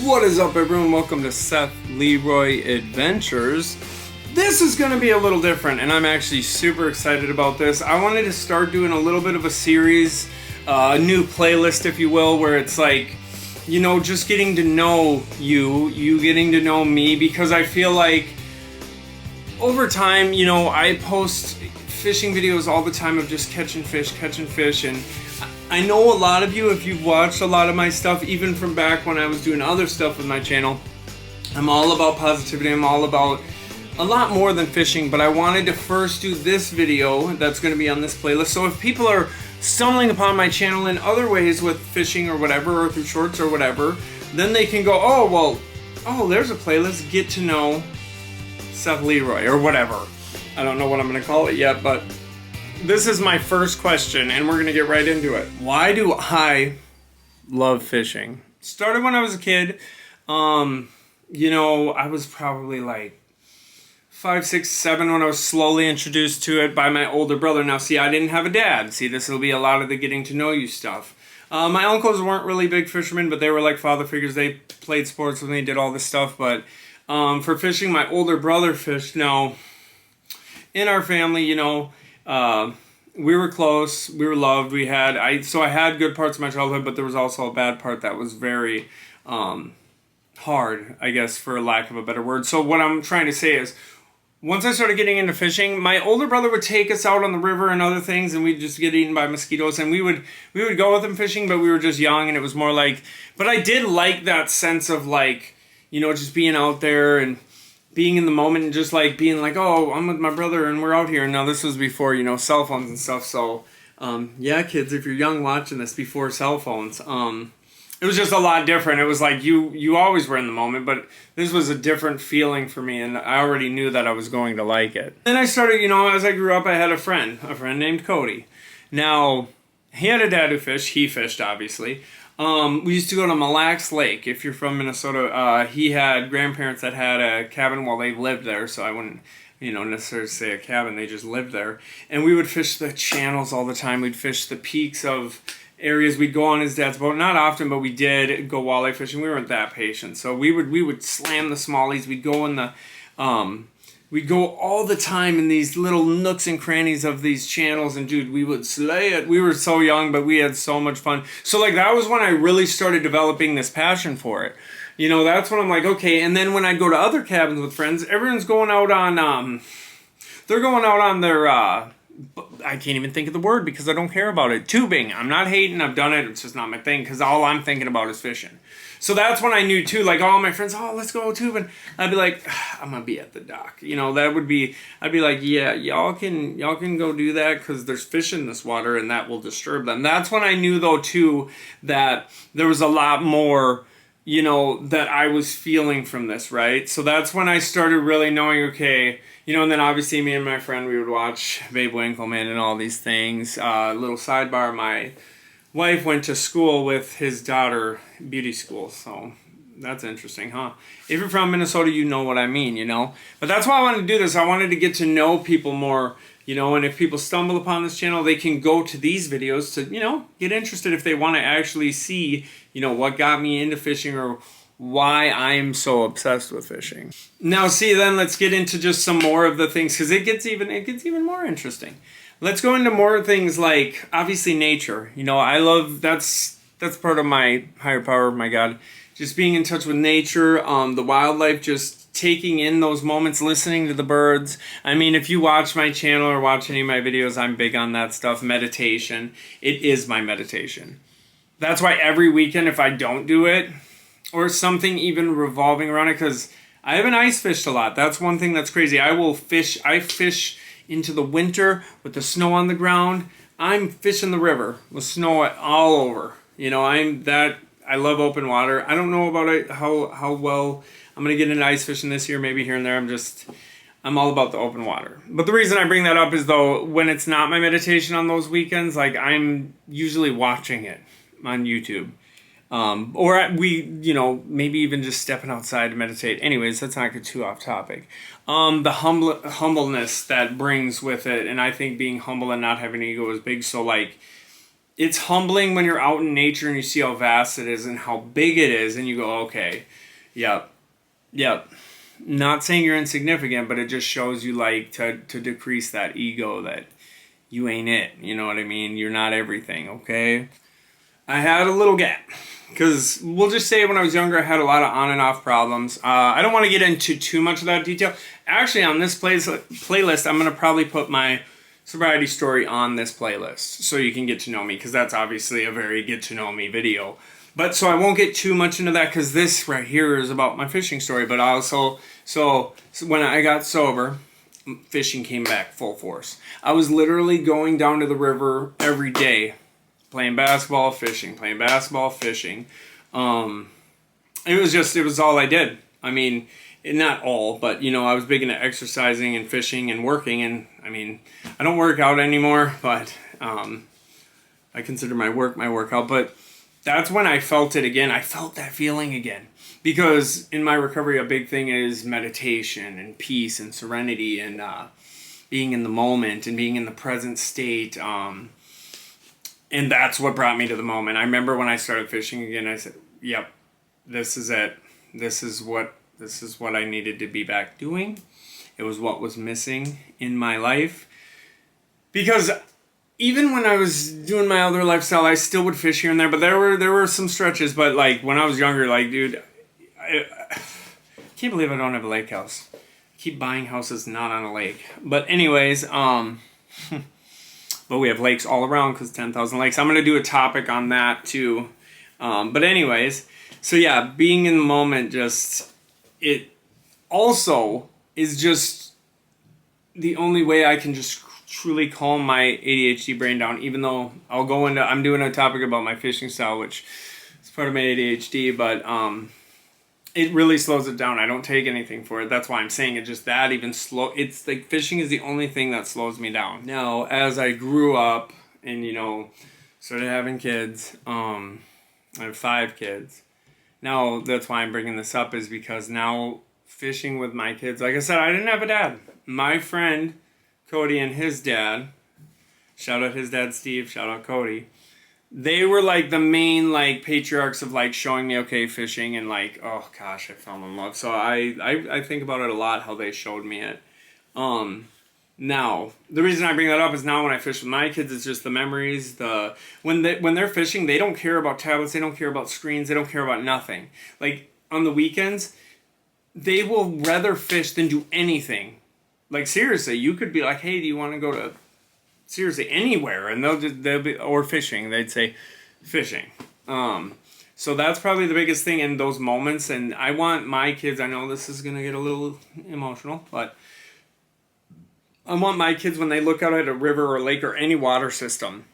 What is up, everyone? Welcome to Seth Leroy Adventures. This is going to be a little different, and I'm actually super excited about this. I wanted to start doing a little bit of a series, a new playlist, if you will, where it's like, you know, just getting to know you getting to know me, because I feel like over time, you know, I post fishing videos all the time of just catching fish, and I know a lot of you, if you've watched a lot of my stuff, even from back when I was doing other stuff with my channel, I'm all about positivity. I'm all about a lot more than fishing, but I wanted to first do this video that's going to be on this playlist. So if people are stumbling upon my channel in other ways with fishing or whatever, or through shorts or whatever, then they can go, oh, well, oh, there's a playlist, get to know Seth Leroy or whatever. I don't know what I'm going to call it yet, but this is my first question, and we're going to get right into it. Why do I love fishing? Started when I was a kid. You know, I was probably like 5, 6, 7 when I was slowly introduced to it by my older brother. Now, see, I didn't have a dad. See, this will be a lot of the getting to know you stuff. My uncles weren't really big fishermen, but they were like father figures. They played sports with me, did all this stuff. But for fishing, my older brother fished. Now, in our family, you know, we were close, we were loved, I had good parts of my childhood, but there was also a bad part that was very hard, I guess, for lack of a better word. So what I'm trying to say is, once I started getting into fishing, my older brother would take us out on the river and other things, and we'd just get eaten by mosquitoes, and we would go with him fishing, but we were just young, and it was more like, but I did like that sense of, like, you know, just being out there and being in the moment and just like being like, oh, I'm with my brother and we're out here. Now this was before, you know, cell phones and stuff. So yeah, kids, if you're young watching this, before cell phones, it was just a lot different. It was like you always were in the moment, but this was a different feeling for me, and I already knew that I was going to like it. Then I started, you know, as I grew up, I had a friend named Cody. Now, he had a dad who fished. He fished, obviously. We used to go to Mille Lacs Lake. If you're from Minnesota, he had grandparents that had a cabin while they lived there, so I wouldn't, you know, necessarily say a cabin, they just lived there. And we would fish the channels all the time. We'd fish the peaks of areas. We'd go on his dad's boat, not often, but we did go walleye fishing. We weren't that patient, so we would slam the smallies. We'd go in the, we'd go all the time in these little nooks and crannies of these channels, and dude, we would slay it. We were so young, but we had so much fun. So like that was when I really started developing this passion for it. You know, that's when I'm like, okay. And then when I go to other cabins with friends, everyone's going out on, they're going out on their, I can't even think of the word because I don't care about it. Tubing. I'm not hating. I've done it. It's just not my thing because all I'm thinking about is fishing. So that's when I knew too, like all my friends, oh, let's go tubing. I'd be like, I'm going to be at the dock. You know, that would be, I'd be like, yeah, y'all can go do that because there's fish in this water and that will disturb them. That's when I knew though too that there was a lot more, you know, that I was feeling from this, right? So that's when I started really knowing, okay, you know, and then obviously me and my friend, we would watch Babe Winkleman and all these things. Little sidebar, my wife went to school with his daughter, beauty school, so that's interesting, huh? If you're from Minnesota, you know what I mean, you know? But that's why I wanted to do this. I wanted to get to know people more, you know, and if people stumble upon this channel, they can go to these videos to, you know, get interested if they want to actually see, you know, what got me into fishing or why I'm so obsessed with fishing. Now, see, then let's get into just some more of the things, because it gets even more interesting. Let's go into more things like, obviously, nature. You know, I love, that's part of my higher power, my God. Just being in touch with nature, the wildlife, just taking in those moments, listening to the birds. I mean, if you watch my channel or watch any of my videos, I'm big on that stuff. Meditation. It is my meditation. That's why every weekend, if I don't do it, or something even revolving around it, because I haven't ice fished a lot. That's one thing that's crazy. I fish into the winter with the snow on the ground. I'm fishing the river with snow all over. You know, I love open water. I don't know about it, how well I'm going to get into ice fishing this year, maybe here and there. I'm all about the open water. But the reason I bring that up is, though, when it's not my meditation on those weekends, like I'm usually watching it on YouTube. Or you know, maybe even just stepping outside to meditate. Anyways, let's not get too off topic. The humbleness that brings with it, and I think being humble and not having ego is big. So like, it's humbling when you're out in nature and you see how vast it is and how big it is, and you go, okay, yep. Not saying you're insignificant, but it just shows you like to decrease that ego that you ain't it. You know what I mean? You're not everything, okay? I had a little gap. Because we'll just say when I was younger, I had a lot of on and off problems. I don't want to get into too much of that detail. Actually, on this playlist, I'm going to probably put my sobriety story on this playlist so you can get to know me, because that's obviously a very get to know me video. But so I won't get too much into that, because this right here is about my fishing story. But also, so when I got sober, fishing came back full force. I was literally going down to the river every day, playing basketball, fishing, playing basketball, fishing. It was all I did. I mean, not all, but you know, I was big into exercising and fishing and working. And I mean, I don't work out anymore, but I consider my workout. But that's when I felt it again. I felt that feeling again. Because in my recovery, a big thing is meditation and peace and serenity and being in the moment and being in the present state. And that's what brought me to the moment. I remember when I started fishing again, I said, yep, this is it. This is what I needed to be back doing. It was what was missing in my life. Because even when I was doing my other lifestyle, I still would fish here and there, but there were some stretches. But like when I was younger, like dude, I can't believe I don't have a lake house. I keep buying houses not on a lake. But anyways, but we have lakes all around because 10,000 lakes. I'm gonna do a topic on that too. But anyways, so yeah, being in the moment, just it also is just the only way I can just truly calm my ADHD brain down, even though I'm doing a topic about my fishing style, which is part of my ADHD, but it really slows it down. I don't take anything for it. That's why I'm saying it, just that even slow. It's like fishing is the only thing that slows me down. Now, as I grew up and, you know, started having kids, I have 5 kids. Now, that's why I'm bringing this up, is because now fishing with my kids, like I said, I didn't have a dad. My friend Cody and his dad, shout out his dad Steve, shout out Cody, they were like the main like patriarchs of like showing me okay fishing, and like, oh gosh, I fell in love. So I think about it a lot, how they showed me it. Now the reason I bring that up is now when I fish with my kids, it's just the memories. When they're fishing, they don't care about tablets, they don't care about screens, they don't care about nothing. Like on the weekends, they will rather fish than do anything. Like seriously, you could be like, hey, do you want to go to seriously anywhere? And they'll be, or fishing, they'd say fishing. So that's probably the biggest thing in those moments. And I want my kids, I know this is going to get a little emotional, but I want my kids, when they look out at a river or lake or any water system,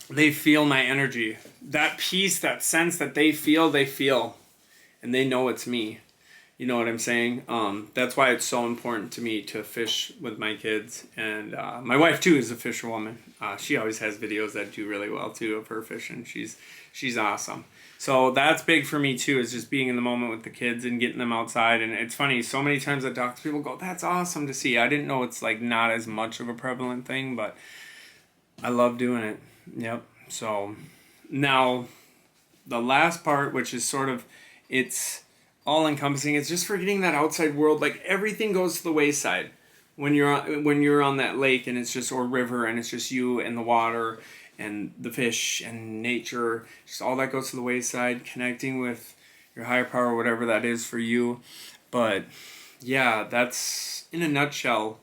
they feel my energy. That peace, that sense that they feel, and they know it's me. You know what I'm saying? That's why it's so important to me to fish with my kids. And my wife, too, is a fisherwoman. She always has videos that do really well, too, of her fishing. She's awesome. So that's big for me, too, is just being in the moment with the kids and getting them outside. And it's funny, so many times I talk to people, go, that's awesome to see. I didn't know it's, like, not as much of a prevalent thing, but I love doing it. Yep. So now the last part, which is sort of, it's all-encompassing, it's just forgetting that outside world. Like everything goes to the wayside when you're on that lake and it's just, or river, and it's just you and the water and the fish and nature. Just all that goes to the wayside, connecting with your higher power, whatever that is for you. But yeah, that's in a nutshell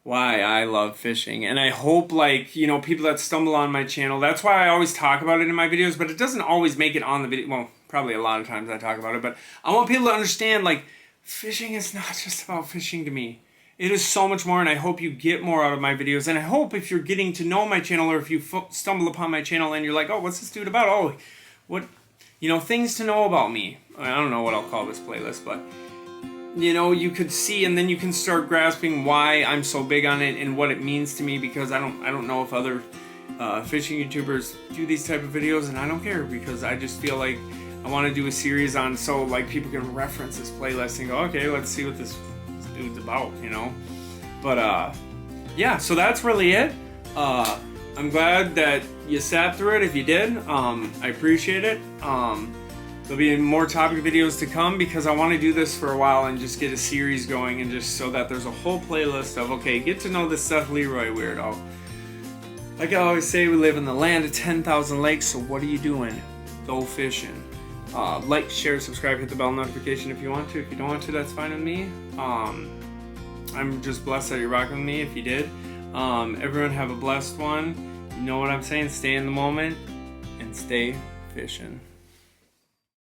why I love fishing. And I hope, like, you know, people that stumble on my channel, that's why I always talk about it in my videos, but it doesn't always make it on the video. Well, probably a lot of times I talk about it, but I want people to understand, like, fishing is not just about fishing to me. It is so much more, and I hope you get more out of my videos. And I hope if you're getting to know my channel, or if you stumble upon my channel and you're like, oh, what's this dude about? Oh, what, you know, things to know about me. I don't know what I'll call this playlist, but, you know, you could see, and then you can start grasping why I'm so big on it and what it means to me, because I don't know if other fishing YouTubers do these type of videos, and I don't care, because I just feel like I want to do a series on, so like people can reference this playlist and go, okay, let's see what this dude's about, you know. But yeah, so that's really it. I'm glad that you sat through it if you did. I appreciate it. There'll be more topic videos to come because I want to do this for a while and just get a series going, and just so that there's a whole playlist of, okay, get to know this Seth Leroy weirdo. Like I always say, we live in the land of 10,000 lakes, so what are you doing? Go fishing. Like, share, subscribe, hit the bell notification if you want to. If you don't want to, that's fine with me. I'm just blessed that you're rocking with me if you did. Everyone have a blessed one. You know what I'm saying? Stay in the moment and stay fishing.